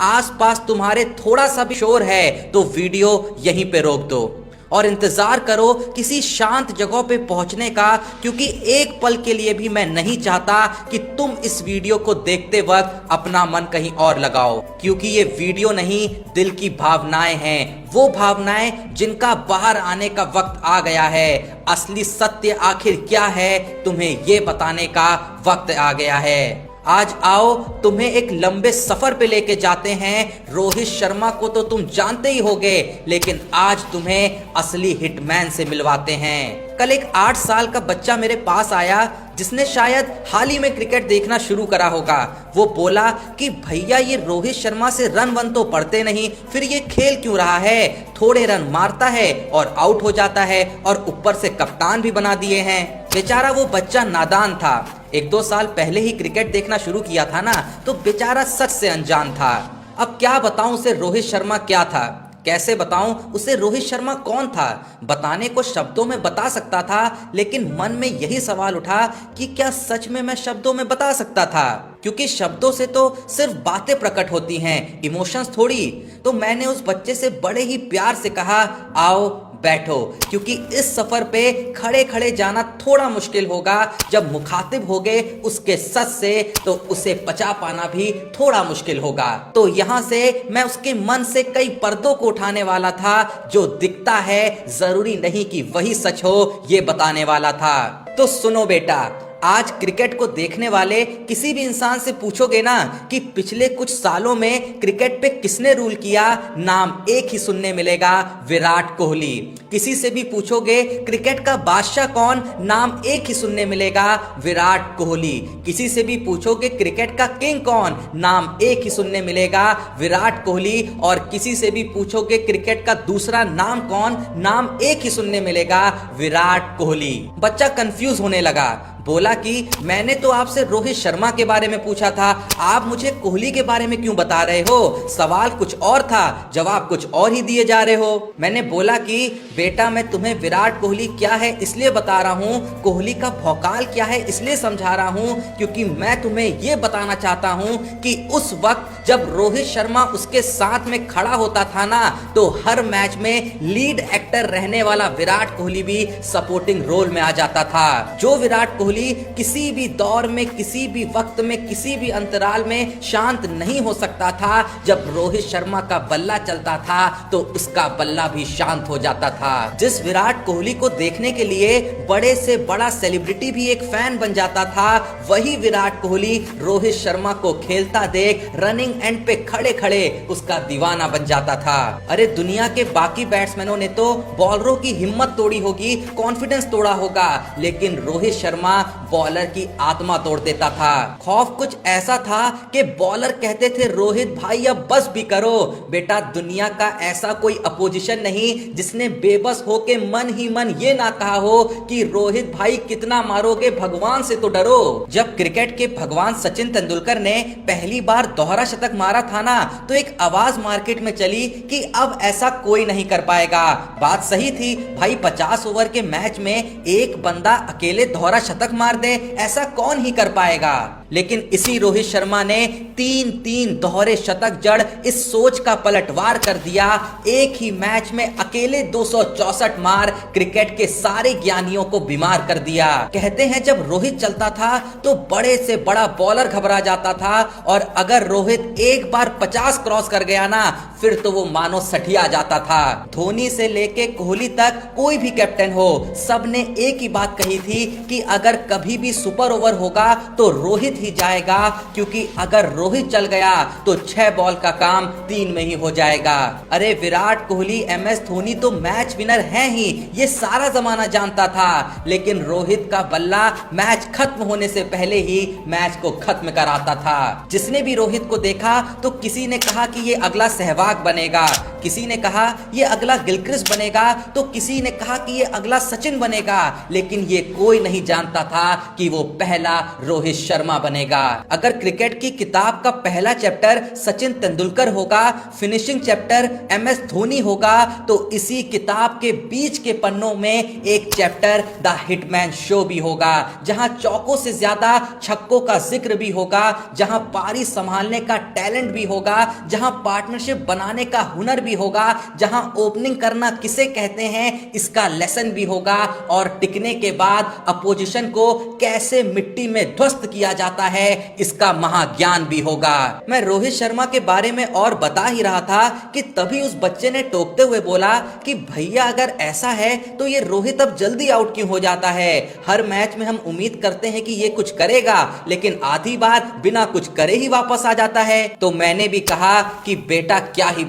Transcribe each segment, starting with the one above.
आसपास तुम्हारे थोड़ा सा भी शोर है तो वीडियो यहीं पे रोक दो और इंतजार करो किसी शांत जगह पे पहुंचने का, क्योंकि एक पल के लिए भी मैं नहीं चाहता कि तुम इस वीडियो को देखते वक्त अपना मन कहीं और लगाओ, क्योंकि ये वीडियो नहीं दिल की भावनाएं हैं, वो भावनाएं जिनका बाहर आने का वक्त आ गया है। असली सत्य आखिर क्या है तुम्हें ये बताने का वक्त आ गया है। आज आओ तुम्हें एक लंबे सफर पे लेके जाते हैं। रोहित शर्मा को तो तुम जानते ही होगे, लेकिन आज तुम्हें असली हिटमैन से मिलवाते हैं। कल एक 8 साल का बच्चा मेरे पास आया जिसने शायद हाल ही में क्रिकेट देखना शुरू करा होगा। वो बोला कि भैया ये रोहित शर्मा से रन वन तो पड़ते नहीं, फिर ये खेल क्यों रहा है? थोड़े रन मारता है और आउट हो जाता है और ऊपर से कप्तान भी बना दिए हैं। बेचारा वो बच्चा नादान था, 1-2 साल पहले ही क्रिकेट देखना शुरू किया था ना, तो बेचारा सच से अनजान था। अब क्या बताऊं उसे रोहित शर्मा क्या था, कैसे बताऊं उसे रोहित शर्मा कौन था? बताने को शब्दों में बता सकता था, लेकिन मन में यही सवाल उठा कि क्या सच में मैं शब्दों में बता सकता था? क्योंकि शब्दों से तो सिर्फ बातें प्रकट होती हैं, इमोशंस थोड़ी। तो मैंने उस बच्चे से बड़े ही प्यार से कहा, आओ बैठो, क्योंकि इस सफर पे खड़े खड़े जाना थोड़ा मुश्किल होगा। जब मुखातिब होगे उसके सच से तो उसे पचा पाना भी थोड़ा मुश्किल होगा। तो यहाँ से मैं उसके मन से कई पर्दों को उठाने वाला था। जो दिखता है जरूरी नहीं कि वही सच हो, ये बताने वाला था। तो सुनो बेटा, आज क्रिकेट को देखने वाले किसी भी इंसान से पूछोगे ना कि पिछले कुछ सालों में क्रिकेट पे किसने रूल किया, नाम एक ही सुनने मिलेगा, विराट कोहली। किसी से भी पूछोगे क्रिकेट का बादशाह कौन, नाम एक ही सुनने मिलेगा, विराट कोहली। किसी से भी पूछोगे क्रिकेट का किंग कौन, नाम एक ही सुनने मिलेगा, विराट कोहली। और किसी से भी पूछोगे क्रिकेट का दूसरा नाम कौन, नाम एक ही सुनने मिलेगा, विराट कोहली। बच्चा कंफ्यूज होने लगा, बोला कि मैंने तो आपसे रोहित शर्मा के बारे में पूछा था, आप मुझे कोहली के बारे में क्यों बता रहे हो? सवाल कुछ और था, जवाब कुछ और ही दिए जा रहे हो। मैंने बोला कि बेटा मैं तुम्हें विराट कोहली क्या है इसलिए बता रहा हूँ, कोहली का भौकाल क्या है इसलिए समझा रहा हूँ, क्योंकि मैं तुम्हें ये बताना चाहता हूँ कि उस वक्त जब रोहित शर्मा उसके साथ में खड़ा होता था ना, तो हर मैच में लीड एक्टर रहने वाला विराट कोहली भी सपोर्टिंग रोल में आ जाता था। जो विराट कोहली किसी भी दौर में, किसी भी वक्त में, किसी भी अंतराल में शांत नहीं हो सकता था, जब रोहित शर्मा का बल्ला चलता था तो उसका बल्ला भी शांत हो जाता था। जिस विराट कोहली को देखने के लिए बड़े से बड़ा सेलिब्रिटी भी एक फैन बन जाता था, वही विराट कोहली रोहित शर्मा को खेलता देख रनिंग एंड पे खड़े खड़े उसका दीवाना बन जाता था। अरे दुनिया के बाकी बैट्समैनों ने तो बॉलरों की हिम्मत तोड़ी होगी, कॉन्फिडेंस तोड़ा होगा, लेकिन रोहित शर्मा बॉलर की आत्मा तोड़ देता था। खौफ कुछ ऐसा था कि बॉलर कहते थे रोहित भाई अब बस भी करो। बेटा दुनिया का ऐसा कोई अपोजिशन नहीं जिसने बेबस होके मन ही मन ये ना कहा हो कि रोहित भाई कितना मारोगे, भगवान से तो डरो। जब क्रिकेट के भगवान सचिन तेंदुलकर ने पहली बार दोहरा शतक मारा था ना, तो एक आवाज मार्केट में चली कि अब ऐसा कोई नहीं कर पाएगा। बात सही थी भाई, 50 ओवर के मैच में एक बंदा अकेले दोहरा शतक मार दे, ऐसा कौन ही कर पाएगा। लेकिन इसी रोहित शर्मा ने 3-3 दोहरे शतक जड़ इस सोच का पलटवार कर दिया। एक ही मैच में अकेले 264 मार क्रिकेट के सारे ज्ञानियों को बीमार कर दिया। कहते हैं जब रोहित चलता था तो बड़े से बड़ा बॉलर घबरा जाता था, और अगर रोहित एक बार 50 क्रॉस कर गया ना, फिर तो वो मानो सठिया जाता था। धोनी से लेके कोहली तक कोई भी कैप्टन हो, सबने एक ही बात कही थी कि अगर कभी भी सुपर ओवर होगा तो रोहित ही जाएगा, क्योंकि अगर रोहित चल गया तो 6 बॉल का काम 3 में ही हो जाएगा। अरे विराट कोहली, MS धोनी तो मैच विनर हैं ही, ये सारा जमाना जानता था, लेकिन रोहित का बल्ला मैच खत्म होने से पहले ही मैच को खत्म कराता था। जिसने भी रोहित को देखा तो किसी ने कहा कि ये अगला सहवाग बनेगा, किसी ने कहा ये अगला गिलक्रिस्ट बनेगा, तो किसी ने कहा कि ये अगला सचिन बनेगा, लेकिन ये कोई नहीं जानता था कि वो पहला रोहित शर्मा बनेगा। अगर क्रिकेट की किताब का पहला चैप्टर सचिन तेंदुलकर होगा, फिनिशिंग चैप्टर MS धोनी होगा, तो इसी किताब के बीच के पन्नों में एक चैप्टर द हिटमैन शो भी होगा, जहां चौकों से ज्यादा छक्कों का जिक्र भी होगा, जहां पारी संभालने का टैलेंट भी होगा, जहां पार्टनरशिप बनाने का हुनर भी होगा, जहां ओपनिंग करना किसे कहते हैं इसका लेसन भी होगा, और टिकने के बाद अपोजिशन को कैसे मिट्टी में ध्वस्त किया जाता है इसका महाज्ञान भी होगा। मैं रोहित शर्मा के बारे में और बता ही रहा था कि तभी उस बच्चे ने टोकते हुए बोला कि भैया अगर ऐसा है तो ये रोहित अब जल्दी आउट क्यों हो जाता है? हर मैच में हम उम्मीद करते हैं कि ये कुछ करेगा, लेकिन आधी बार बिना कुछ करे ही वापस आ जाता है। तो मैंने भी कहा कि बेटा क्या ही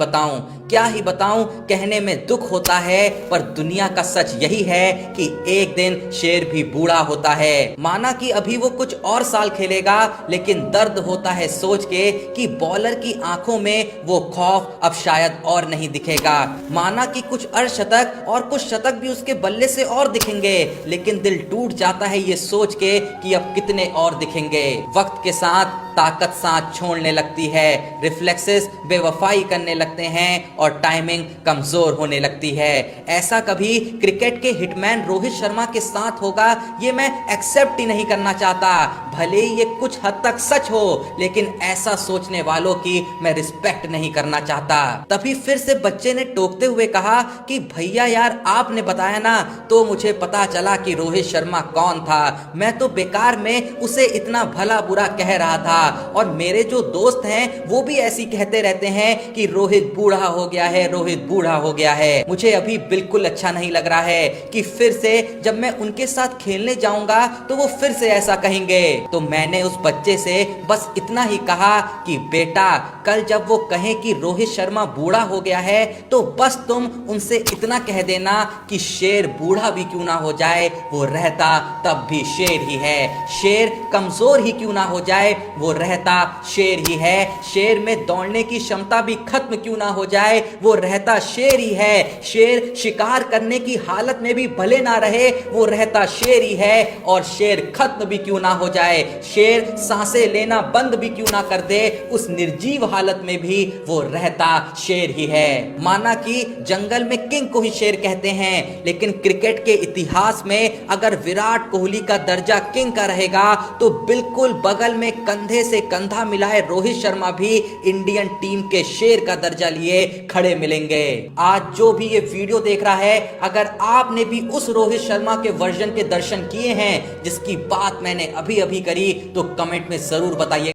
बताऊं, कहने में दुख होता है, पर दुनिया का सच यही है कि एक दिन शेर भी बूढ़ा होता है। माना कि अभी वो कुछ और साल खेलेगा, लेकिन दर्द होता है सोच के कि बॉलर की आंखों में वो खौफ अब शायद और नहीं दिखेगा। माना कि कुछ अर्धशतक और कुछ शतक भी उसके बल्ले से और दिखेंगे, लेकिन दिल टूट जाता है ये सोच के कि अब कितने और दिखेंगे। वक्त के साथ ताकत साथ छोड़ने लगती है, रिफ्लेक्सेस बेवफाई करने लगते हैं और टाइमिंग कमजोर होने लगती है। ऐसा कभी क्रिकेट के हिटमैन रोहित शर्मा के साथ होगा ये मैं एक्सेप्ट ही नहीं करना चाहता। भले ही ये कुछ हद तक सच हो, लेकिन ऐसा सोचने वालों की मैं रिस्पेक्ट नहीं करना चाहता। तभी फिर से बच्चे ने टोकते हुए कहा कि भैया यार आपने बताया ना, तो मुझे पता चला कि रोहित शर्मा कौन था। मैं तो बेकार में उसे इतना भला बुरा कह रहा था, और मेरे जो दोस्त हैं वो भी ऐसी कहते रहते हैं कि रोहित बूढ़ा हो गया है, रोहित बूढ़ा हो गया है। मुझे अभी बिल्कुल अच्छा नहीं लग रहा है कि फिर से जब मैं उनके साथ खेलने जाऊंगा तो वो फिर से ऐसा कहेंगे। तो मैंने उस बच्चे से बस इतना ही कहा कि बेटा कल जब वो कहें कि रोहित शर्मा बूढ़ा हो गया है, तो बस तुम उनसे इतना कह देना कि शेर बूढ़ा भी क्यों ना हो जाए, वो रहता तब भी शेर ही है। शेर कमजोर ही क्यों ना हो जाए, वो रहता शेर ही है। शेर में दौड़ने की क्षमता भी खत्म क्यों ना हो जाए, वो रहता शेर ही है। शेर शिकार करने की हालत में भी भले ना रहे, वो रहता शेर ही है। और शेर खत्म भी क्यों ना हो जाए, शेर सांसें लेना बंद भी क्यों ना कर दे, उस निर्जीव हालत में भी वो रहता शेर ही है। माना कि जंगल में किंग को ही शेर कहते हैं, लेकिन क्रिकेट के इतिहास में अगर विराट कोहली का दर्जा किंग का रहेगा, तो बिल्कुल बगल में कंधे से कंधा मिलाए रोहित शर्मा भी इंडियन टीम के शेर का दर्जा लिए खड़े मिलेंगे। आज जो भी ये वीडियो देख रहा है, अगर आपने भी उस रोहित शर्मा के वर्जन के दर्शन किए हैं जिसकी बात मैंने अभी अभी करी, तो कमेंट में जरूर बताइए।